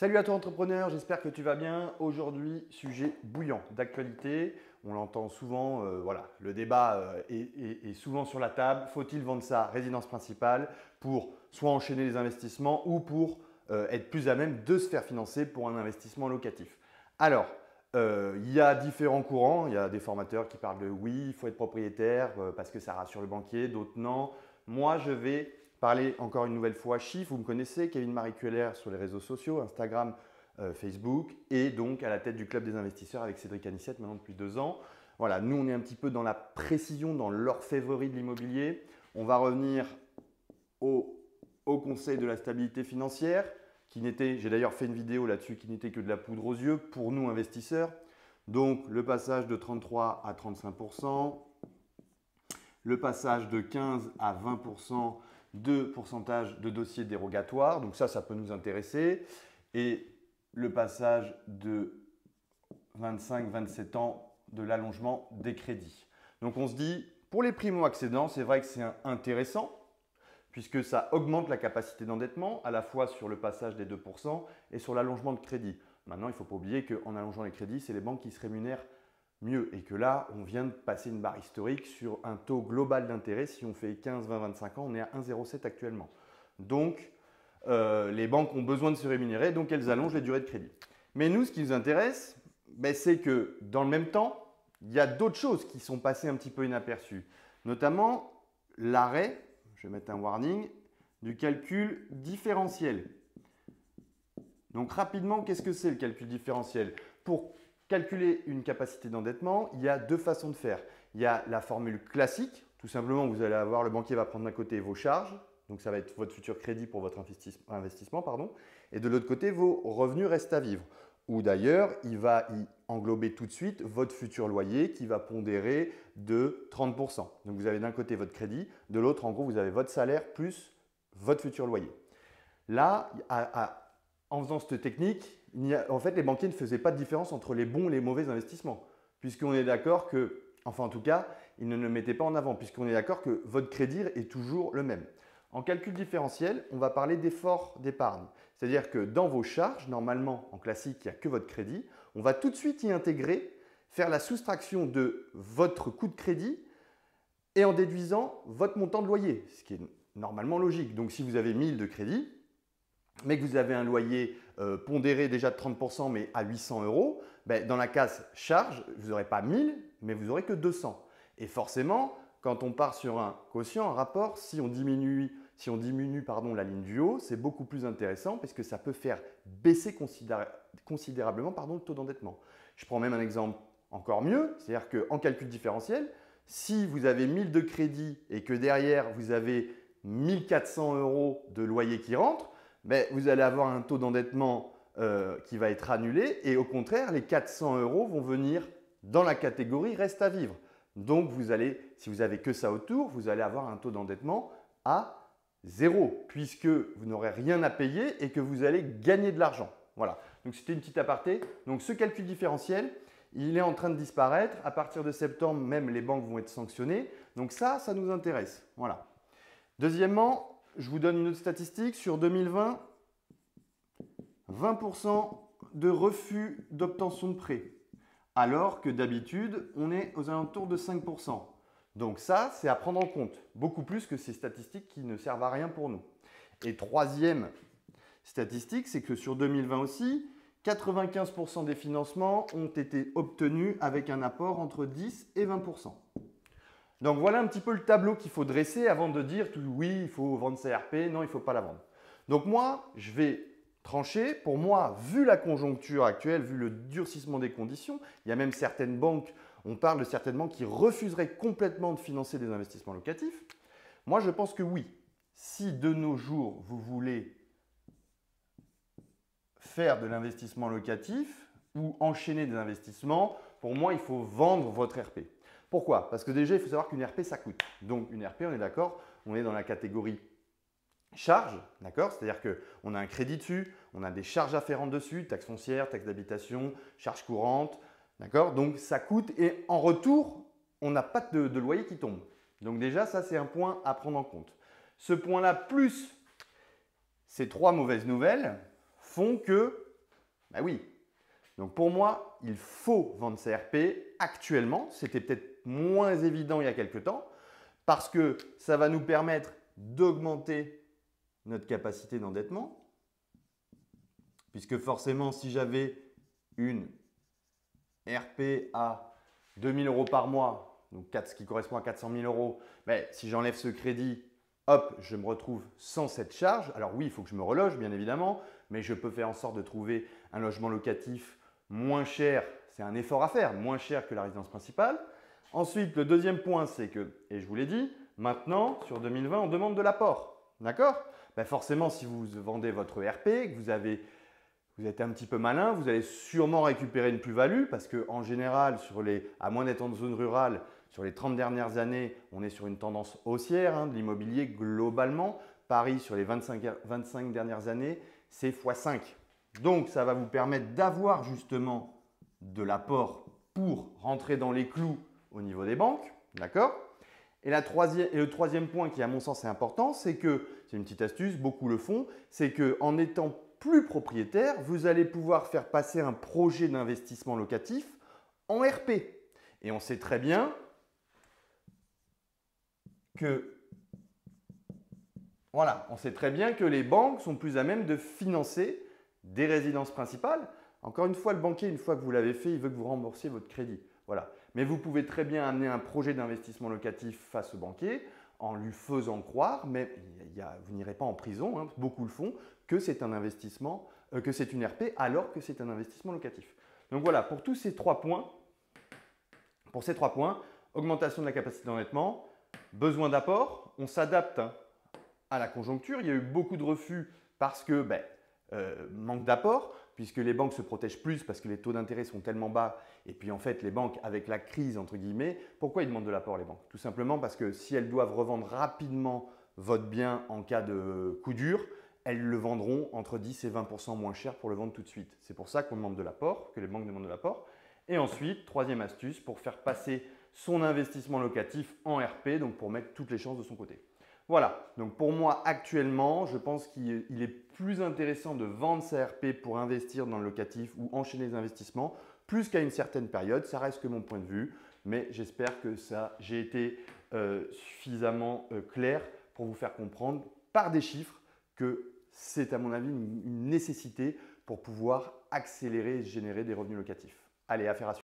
Salut à toi entrepreneur, j'espère que tu vas bien. Aujourd'hui, sujet bouillant d'actualité. On l'entend souvent, voilà, le débat est souvent sur la table. Faut-il vendre sa résidence principale pour soit enchaîner les investissements ou pour être plus à même de se faire financer pour un investissement locatif? Alors, il y a différents courants. Il y a des formateurs qui parlent de oui, il faut être propriétaire parce que ça rassure le banquier, d'autres non. Moi, je vais parler encore une nouvelle fois chiffres. Vous me connaissez, Kevin Marie Cueller sur les réseaux sociaux, Instagram, Facebook, et donc à la tête du Club des investisseurs avec Cédric Anissette maintenant depuis 2 ans. Voilà, nous on est un petit peu dans la précision, dans l'orfèvrerie de l'immobilier. On va revenir au conseil de la stabilité financière, qui n'était, j'ai d'ailleurs fait une vidéo là-dessus, qui n'était que de la poudre aux yeux pour nous investisseurs. Donc le passage de 33 à 35%, le passage de 15 à 20% de pourcentage de dossiers dérogatoires. Donc ça peut nous intéresser. Et le passage de 25-27 ans de l'allongement des crédits. Donc on se dit, pour les primo-accédants, c'est vrai que c'est intéressant puisque ça augmente la capacité d'endettement à la fois sur le passage des 2% et sur l'allongement de crédit. Maintenant, il ne faut pas oublier qu'en allongeant les crédits, c'est les banques qui se rémunèrent mieux et que là, on vient de passer une barre historique sur un taux global d'intérêt. Si on fait 15, 20, 25 ans, on est à 1,07 actuellement. Donc, les banques ont besoin de se rémunérer, donc elles allongent les durées de crédit. Mais nous, ce qui nous intéresse, c'est que dans le même temps, il y a d'autres choses qui sont passées un petit peu inaperçues, notamment l'arrêt, je vais mettre un warning, du calcul différentiel. Donc rapidement, qu'est-ce que c'est le calcul différentiel? Pour calculer une capacité d'endettement, il y a deux façons de faire. Il y a la formule classique, tout simplement, vous allez avoir, le banquier va prendre d'un côté vos charges, donc ça va être votre futur crédit pour votre investissement, et de l'autre côté, vos revenus restent à vivre. Ou d'ailleurs, il va y englober tout de suite votre futur loyer qui va pondérer de 30%. Donc vous avez d'un côté votre crédit, de l'autre, en gros, vous avez votre salaire plus votre futur loyer. Là, en faisant cette technique, en fait, les banquiers ne faisaient pas de différence entre les bons et les mauvais investissements, puisqu'on est d'accord que, enfin en tout cas, ils ne le mettaient pas en avant, puisqu'on est d'accord que votre crédit est toujours le même. En calcul différentiel, on va parler d'effort d'épargne. C'est-à-dire que dans vos charges, normalement, en classique, il n'y a que votre crédit. On va tout de suite y intégrer, faire la soustraction de votre coût de crédit et en déduisant votre montant de loyer, ce qui est normalement logique. Donc, si vous avez 1000 de crédit, mais que vous avez un loyer pondéré déjà de 30%, mais à 800 €, dans la case charge, vous n'aurez pas 1000, mais vous n'aurez que 200. Et forcément, quand on part sur un quotient, un rapport, si on diminue la ligne du haut, c'est beaucoup plus intéressant parce que ça peut faire baisser considérablement le taux d'endettement. Je prends même un exemple encore mieux, c'est-à-dire qu'en calcul différentiel, si vous avez 1000 de crédit et que derrière vous avez 1400 € de loyer qui rentre, vous allez avoir un taux d'endettement qui va être annulé et au contraire, les 400 € vont venir dans la catégorie reste à vivre. Donc, si vous n'avez que ça autour, vous allez avoir un taux d'endettement à 0 puisque vous n'aurez rien à payer et que vous allez gagner de l'argent. Voilà, donc c'était une petite aparté. Donc, ce calcul différentiel, il est en train de disparaître. À partir de septembre, même les banques vont être sanctionnées. Donc ça nous intéresse. Voilà. Deuxièmement, je vous donne une autre statistique. Sur 2020, 20% de refus d'obtention de prêt, alors que d'habitude, on est aux alentours de 5%. Donc ça, c'est à prendre en compte, beaucoup plus que ces statistiques qui ne servent à rien pour nous. Et troisième statistique, c'est que sur 2020 aussi, 95% des financements ont été obtenus avec un apport entre 10 et 20%. Donc voilà un petit peu le tableau qu'il faut dresser avant de dire oui, il faut vendre sa RP, non, il ne faut pas la vendre. Donc moi, je vais trancher. Pour moi, vu la conjoncture actuelle, vu le durcissement des conditions, il y a même certaines banques, on parle de certaines banques qui refuseraient complètement de financer des investissements locatifs. Moi, je pense que oui. Si de nos jours, vous voulez faire de l'investissement locatif ou enchaîner des investissements, pour moi, il faut vendre votre RP. Pourquoi? Parce que déjà, il faut savoir qu'une RP, ça coûte. Donc, une RP, on est d'accord, on est dans la catégorie charge, d'accord? C'est-à-dire qu'on a un crédit dessus, on a des charges afférentes dessus, taxes foncières, taxes d'habitation, charges courantes, d'accord? Donc, ça coûte et en retour, on n'a pas de loyer qui tombe. Donc déjà, ça, c'est un point à prendre en compte. Ce point-là, plus ces trois mauvaises nouvelles, font que Ben oui. Donc pour moi, il faut vendre ses RP actuellement. C'était peut-être moins évident il y a quelques temps parce que ça va nous permettre d'augmenter notre capacité d'endettement. Puisque forcément, si j'avais une RP à 2 000 € par mois, donc ce qui correspond à 400 000 €, mais si j'enlève ce crédit, hop, je me retrouve sans cette charge. Alors oui, il faut que je me reloge, bien évidemment, mais je peux faire en sorte de trouver un logement locatif moins cher. C'est un effort à faire, moins cher que la résidence principale. Ensuite, le deuxième point, c'est que, et je vous l'ai dit, maintenant, sur 2020, on demande de l'apport. D'accord? Ben forcément, si vous vendez votre RP, que vous êtes un petit peu malin, vous allez sûrement récupérer une plus-value parce qu'en général, à moins d'être en zone rurale, sur les 30 dernières années, on est sur une tendance haussière de l'immobilier globalement. Paris, sur les 25 dernières années, c'est x5. Donc, ça va vous permettre d'avoir justement de l'apport pour rentrer dans les clous au niveau des banques. D'accord? Et le troisième point qui, à mon sens, est important, c'est que, c'est une petite astuce, beaucoup le font, c'est qu'en étant plus propriétaire, vous allez pouvoir faire passer un projet d'investissement locatif en RP. Et on sait très bien que les banques sont plus à même de financer des résidences principales. Encore une fois, le banquier, une fois que vous l'avez fait, il veut que vous remboursiez votre crédit. Voilà. Mais vous pouvez très bien amener un projet d'investissement locatif face au banquier en lui faisant croire, mais vous n'irez pas en prison, beaucoup le font, que c'est un investissement, que c'est une RP alors que c'est un investissement locatif. Donc voilà, pour ces trois points, augmentation de la capacité d'endettement, besoin d'apport, on s'adapte à la conjoncture. Il y a eu beaucoup de refus parce que manque d'apport, puisque les banques se protègent plus parce que les taux d'intérêt sont tellement bas. Et puis en fait, les banques, avec la crise, entre guillemets, pourquoi ils demandent de l'apport les banques? Tout simplement parce que si elles doivent revendre rapidement votre bien en cas de coup dur, elles le vendront entre 10 et 20% moins cher pour le vendre tout de suite. C'est pour ça qu'on demande de l'apport, que les banques demandent de l'apport. Et ensuite, troisième astuce, pour faire passer son investissement locatif en RP, donc pour mettre toutes les chances de son côté. Voilà, donc pour moi actuellement, je pense qu'il est plus intéressant de vendre sa RP pour investir dans le locatif ou enchaîner les investissements, plus qu'à une certaine période. Ça reste que mon point de vue, mais j'espère que j'ai été suffisamment clair pour vous faire comprendre par des chiffres que c'est à mon avis une nécessité pour pouvoir accélérer et générer des revenus locatifs. Allez, affaire à suivre.